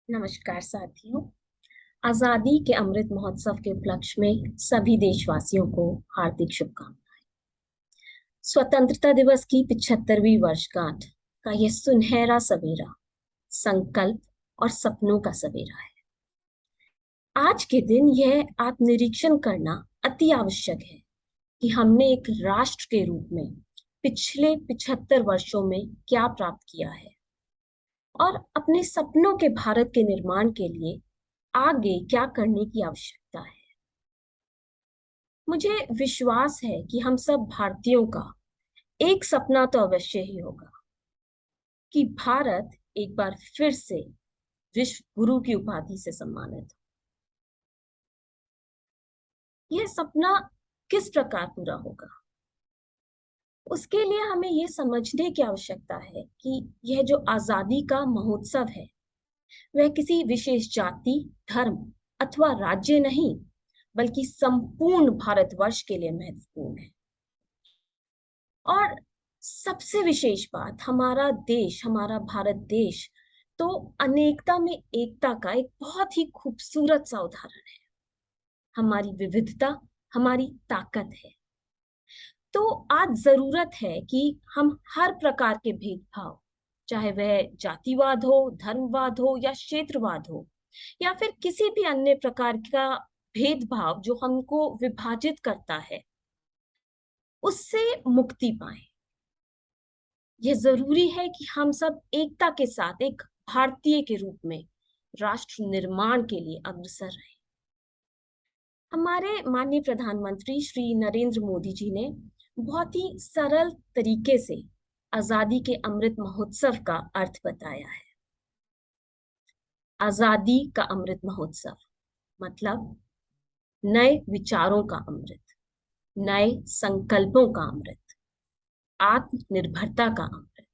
नमस्कार साथियों। आजादी के अमृत महोत्सव के उपलक्ष्य में सभी देशवासियों को हार्दिक शुभकामनाएं। स्वतंत्रता दिवस की 75वीं वर्षगांठ का यह सुनहरा सवेरा संकल्प और सपनों का सवेरा है। आज के दिन यह आत्मनिरीक्षण करना अति आवश्यक है कि हमने एक राष्ट्र के रूप में पिछले 75 वर्षों में क्या प्राप्त किया है और अपने सपनों के भारत के निर्माण के लिए आगे क्या करने की आवश्यकता है। मुझे विश्वास है कि हम सब भारतीयों का एक सपना तो अवश्य ही होगा कि भारत एक बार फिर से विश्व गुरु की उपाधि से सम्मानित हो। यह सपना किस प्रकार पूरा होगा, उसके लिए हमें यह समझने की आवश्यकता है कि यह जो आजादी का महोत्सव है वह किसी विशेष जाति, धर्म अथवा राज्य नहीं, बल्कि संपूर्ण भारतवर्ष के लिए महत्वपूर्ण है। और सबसे विशेष बात, हमारा देश, हमारा भारत देश तो अनेकता में एकता का एक बहुत ही खूबसूरत सा उदाहरण है। हमारी विविधता हमारी ताकत है। तो आज जरूरत है कि हम हर प्रकार के भेदभाव, चाहे वह जातिवाद हो, धर्मवाद हो या क्षेत्रवाद हो, या फिर किसी भी अन्य प्रकार का भेदभाव जो हमको विभाजित करता है, उससे मुक्ति पाएं। यह जरूरी है कि हम सब एकता के साथ एक भारतीय के रूप में राष्ट्र निर्माण के लिए अग्रसर रहे। हमारे माननीय प्रधानमंत्री श्री नरेंद्र मोदी जी ने बहुत ही सरल तरीके से आजादी के अमृत महोत्सव का अर्थ बताया है। आजादी का अमृत महोत्सव मतलब नए विचारों का अमृत, नए संकल्पों का अमृत, आत्मनिर्भरता का अमृत।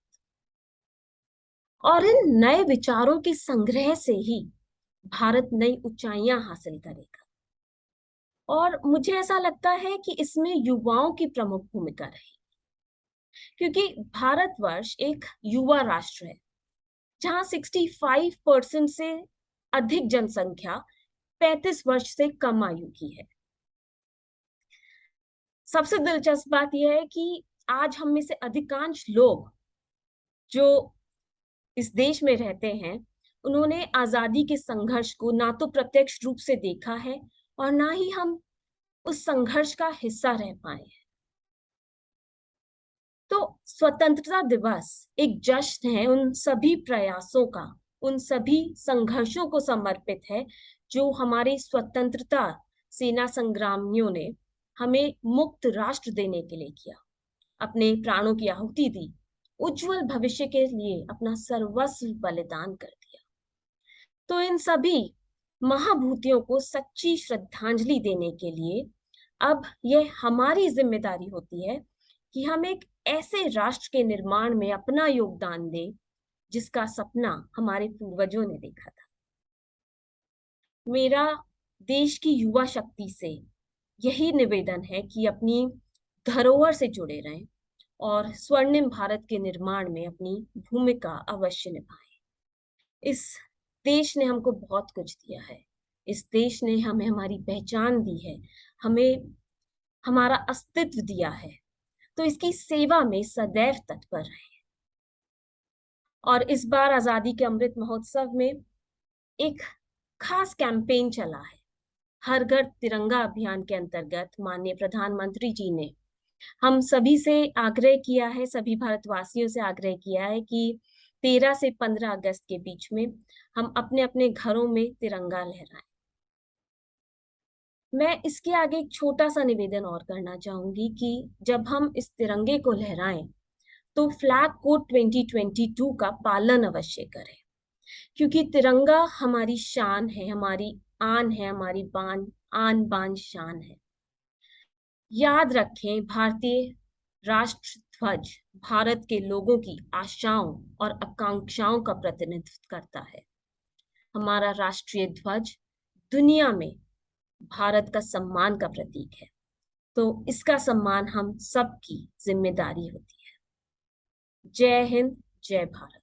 और इन नए विचारों के संग्रह से ही भारत नई ऊंचाइयां हासिल करेगा। और मुझे ऐसा लगता है कि इसमें युवाओं की प्रमुख भूमिका रही, क्योंकि भारतवर्ष एक युवा राष्ट्र है जहां 65% से अधिक जनसंख्या 35 वर्ष से कम आयु की है। सबसे दिलचस्प बात यह है कि आज हम में से अधिकांश लोग जो इस देश में रहते हैं, उन्होंने आजादी के संघर्ष को ना तो प्रत्यक्ष रूप से देखा है और ना ही हम उस संघर्ष का हिस्सा रह पाए हैं। तो स्वतंत्रता दिवस एक जश्न है उन सभी प्रयासों का, उन सभी संघर्षों को समर्पित है जो हमारे स्वतंत्रता सेना संग्रामियों ने हमें मुक्त राष्ट्र देने के लिए किया, अपने प्राणों की आहुति दी, उज्जवल भविष्य के लिए अपना सर्वस्व बलिदान कर दिया। तो इन सभी महाभूतियों को सच्ची श्रद्धांजलि देने के लिए अब यह हमारी जिम्मेदारी होती है कि हम एक ऐसे राष्ट्र के निर्माण में अपना योगदान दें जिसका सपना हमारे पूर्वजों ने देखा था। मेरा देश की युवा शक्ति से यही निवेदन है कि अपनी धरोहर से जुड़े रहें और स्वर्णिम भारत के निर्माण में अपनी भूमिका अवश्य निभाएं। इस देश ने हमको बहुत कुछ दिया है। इस देश ने हमें हमारी पहचान दी है, हमें हमारा अस्तित्व दिया है। तो इसकी सेवा में सदैव तत्पर रहे। और इस बार आजादी के अमृत महोत्सव में एक खास कैंपेन चला है। हर घर तिरंगा अभियान के अंतर्गत माननीय प्रधानमंत्री जी ने हम सभी से आग्रह किया है, सभी भारतवासियों से आग्रह किया है कि 13 से 15 अगस्त के बीच में हम अपने अपने घरों में तिरंगा लहराएं। मैं इसके आगे एक छोटा सा निवेदन और करना चाहूंगी कि जब हम इस तिरंगे को लहराएं तो फ्लैग कोड 2022 का पालन अवश्य करें, क्योंकि तिरंगा हमारी शान है, हमारी आन है, हमारी आन बान शान है। याद रखें, भारतीय राष्ट्र ध्वज भारत के लोगों की आशाओं और आकांक्षाओं का प्रतिनिधित्व करता है। हमारा राष्ट्रीय ध्वज दुनिया में भारत का सम्मान का प्रतीक है। तो इसका सम्मान हम सबकी जिम्मेदारी होती है। जय हिंद, जय भारत।